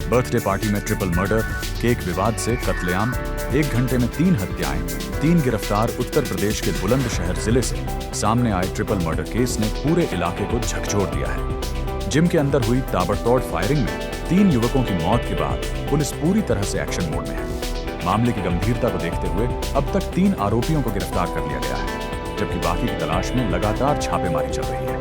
Birthday party में triple murder, cake विवाद से कत्लेआम, 1 घंटे में 3 हत्याएं, 3 गिरफ्तार। उत्तर प्रदेश के बुलंदशहर जिले से सामने आए ट्रिपल मर्डर केस ने पूरे इलाके को झकझोर दिया है। जिम के अंदर हुई ताबड़तोड़ फायरिंग में 3 युवकों की मौत के बाद पुलिस पूरी तरह से एक्शन मोड में है। मामले की गंभीरता को देखते हुए अब तक 3 आरोपियों को गिरफ्तार कर लिया गया है, जबकि बाकी की तलाश में लगातार छापेमारी चल रही है।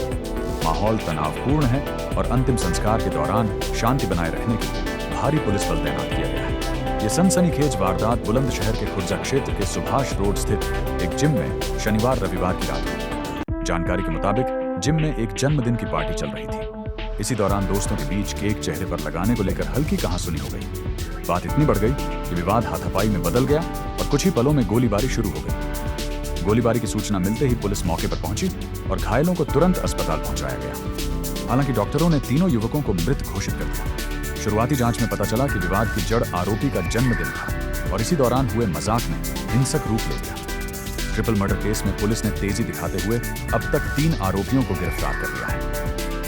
माहौल तनावपूर्ण है और अंतिम संस्कार के दौरान शांति बनाए रखने के लिए भारी पुलिस बल तैनात किया गया है। ये सनसनीखेज वारदात बुलंदशहर के खुर्जा क्षेत्र के सुभाष रोड स्थित एक जिम में शनिवार रविवार की रात हुई। जानकारी के मुताबिक जिम में एक जन्मदिन की पार्टी चल रही थी। इसी दौरान दोस्तों के बीच केक चेहरे पर लगाने को लेकर हल्की कहासुनी हो गई। बात इतनी बढ़ गई कि विवाद हाथापाई में बदल गया और कुछ ही पलों में गोलीबारी शुरू हो गई। गोलीबारी की सूचना मिलते ही पुलिस मौके पर पहुंची और घायलों को तुरंत अस्पताल पहुंचाया गया। हालांकि डॉक्टरों ने तीनों युवकों को मृत घोषित कर दिया। शुरुआती जांच में पता चला कि विवाद की जड़ आरोपी का जन्मदिन था और इसी दौरान हुए मजाक ने हिंसक रूप ले लिया। ट्रिपल मर्डर केस में पुलिस ने तेजी दिखाते हुए अब तक 3 आरोपियों को गिरफ्तार कर लिया है।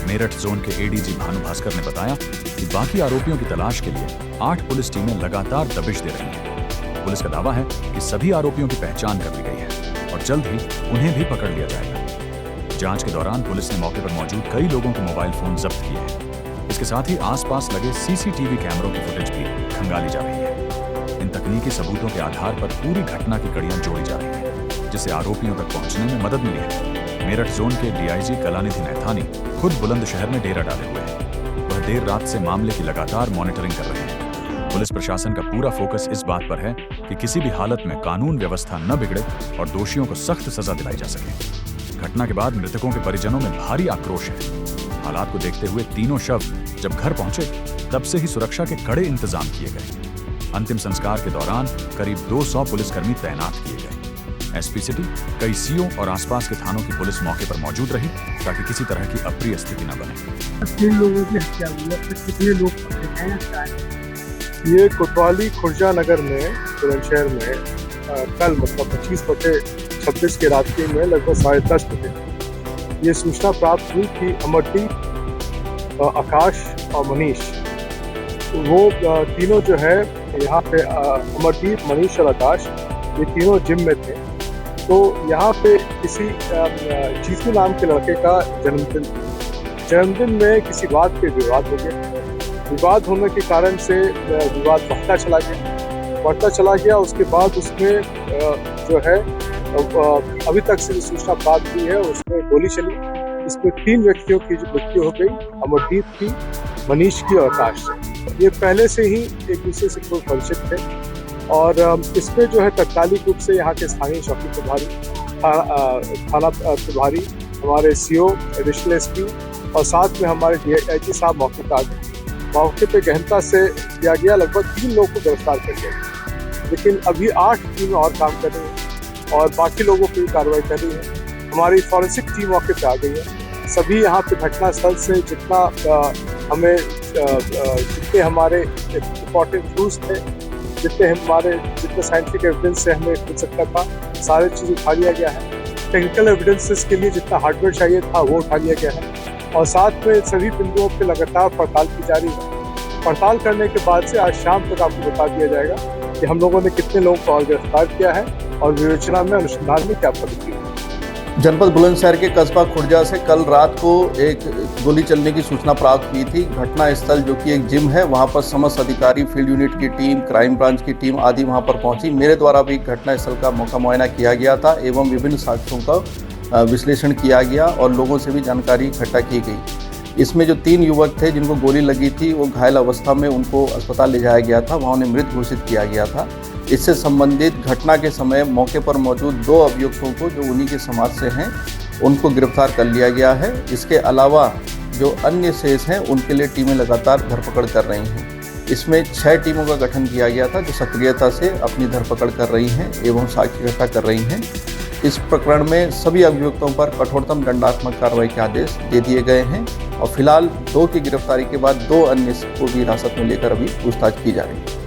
मेरठ जोन के एडीजी भानु भास्कर ने बताया कि बाकी आरोपियों की तलाश के लिए 8 पुलिस टीमें लगातार दबिश दे रही हैं। पुलिस का दावा है कि सभी आरोपियों की पहचान कर ली गई है और जल्द ही उन्हें भी पकड़ लिया जाएगा। जांच के दौरान पुलिस ने मौके पर मौजूद कई लोगों के मोबाइल फोन जब्त किए हैं। इसके साथ ही आसपास लगे सीसीटीवी कैमरों की फुटेज भी खंगाली जा रही है। इन तकनीकी सबूतों के आधार पर पूरी घटना की कड़ियां जोड़ी जा रही हैं, जिससे आरोपियों तक पहुंचने में मदद मिली है। मेरठ जोन के डीआईजी कलानिधि नैथानी खुद बुलंदशहर में डेरा डाले हुए हैं। वह देर रात से मामले की लगातार मॉनिटरिंग कर रहे हैं। पुलिस प्रशासन का पूरा फोकस इस बात पर है कि किसी भी हालत में कानून व्यवस्था न बिगड़े और दोषियों को सख्त सजा दिलाई जा सके। घटना के बाद मृतकों के परिजनों में भारी आक्रोश है। हालात को देखते हुए तीनों शव जब घर पहुंचे तब से ही सुरक्षा के कड़े इंतजाम किए गए। अंतिम संस्कार के दौरान करीब 200 पुलिसकर्मी तैनात किए गए। एसपी सिटी, कई सीओ और आसपास के थानों की पुलिस मौके पर मौजूद रही ताकि किसी तरह की अप्रिय स्थिति न बने। 3 लोगों की हत्या हुई है, कितने लोग पकड़े हैं? ये कोतवाली खुर्जा नगर में बुलंदशहर में कल मतलब 25/26 के रात्रि में लगभग 10:30 बजे ये सूचना प्राप्त हुई कि अमरदीप, आकाश और मनीष, वो तीनों जो है यहाँ पे अमरदीप, मनीष और आकाश, ये तीनों जिम में थे। तो यहाँ पे किसी जीतू नाम के लड़के का जन्मदिन में किसी बात पे विवाद हो गया। विवाद होने के कारण से विवाद बढ़ता चला गया। उसके बाद उसमें जो है अभी तक से जो सूचना प्राप्त हुई है उसमें गोली चली। इसमें 3 व्यक्तियों की जो मृत्यु हो गई, अमरदीप की, मनीष की और आकाश की। ये पहले से ही एक दूसरे से खूब परिचित थे और इसमें जो है तत्कालिक रूप से यहाँ के स्थानीय चौकी प्रभारी, थाना प्रभारी, हमारे सीओ, एडिशनल एसपी और साथ में हमारे डीआईजी साहब मौके पर आ गए। मौके पे गहनता से किया गया। लगभग 3 लोगों को गिरफ्तार कर लिया, लेकिन अभी 8 टीमें और काम कर रही हैं और बाकी लोगों की कार्रवाई कर रही है। हमारी फॉरेंसिक टीम मौके पे आ गई है। सभी यहाँ पे घटनास्थल से जितना जितने हमारे इम्पोर्टेंट क्लूज थे, जितने साइंटिफिक एविडेंस से हमें मिल सकता था, सारी चीज़ उठा लिया गया है। टेक्निकल एविडेंसेस के लिए जितना हार्डवेयर चाहिए था वो उठा लिया गया है और साथ में सभी बिंदुओं पे लगातार पड़ताल की जा रही है। पड़ताल करने के बाद से आज शाम तक आपको बता दिया जाएगा कि हम लोगों ने कितने लोगों को और गिरफ्तार किया है और विवेचना में, अनुसंधान में क्या प्रगति है। जनपद बुलंदशहर के कस्बा खुर्जा से कल रात को एक गोली चलने की सूचना प्राप्त हुई थी। घटना स्थल जो कि एक जिम है, वहां पर समस्त अधिकारी, फील्ड यूनिट की टीम, क्राइम ब्रांच की टीम आदि वहां पर पहुंची। मेरे द्वारा भी घटना स्थल का मौका मुआयना किया गया था एवं विभिन्न साक्ष्यों का विश्लेषण किया गया और लोगों से भी जानकारी इकट्ठा की गई। इसमें जो 3 युवक थे जिनको गोली लगी थी, वो घायल अवस्था में उनको अस्पताल ले जाया गया था, वहाँ उन्हें मृत घोषित किया गया था। इससे संबंधित घटना के समय मौके पर मौजूद 2 अभियुक्तों को, जो उन्हीं के समाज से हैं, उनको गिरफ्तार कर लिया गया है। इसके अलावा जो अन्य शेष हैं उनके लिए टीमें लगातार धरपकड़ कर रही हैं। इसमें 6 टीमों का गठन किया गया था जो सक्रियता से अपनी धरपकड़ कर रही हैं एवं साक्ष्य इकट्ठा कर रही हैं। इस प्रकरण में सभी अभियुक्तों पर कठोरतम दंडात्मक कार्रवाई के आदेश दे दिए गए हैं और फिलहाल 2 की गिरफ्तारी के बाद 2 अन्य को भी हिरासत में लेकर अभी पूछताछ की जा रही है।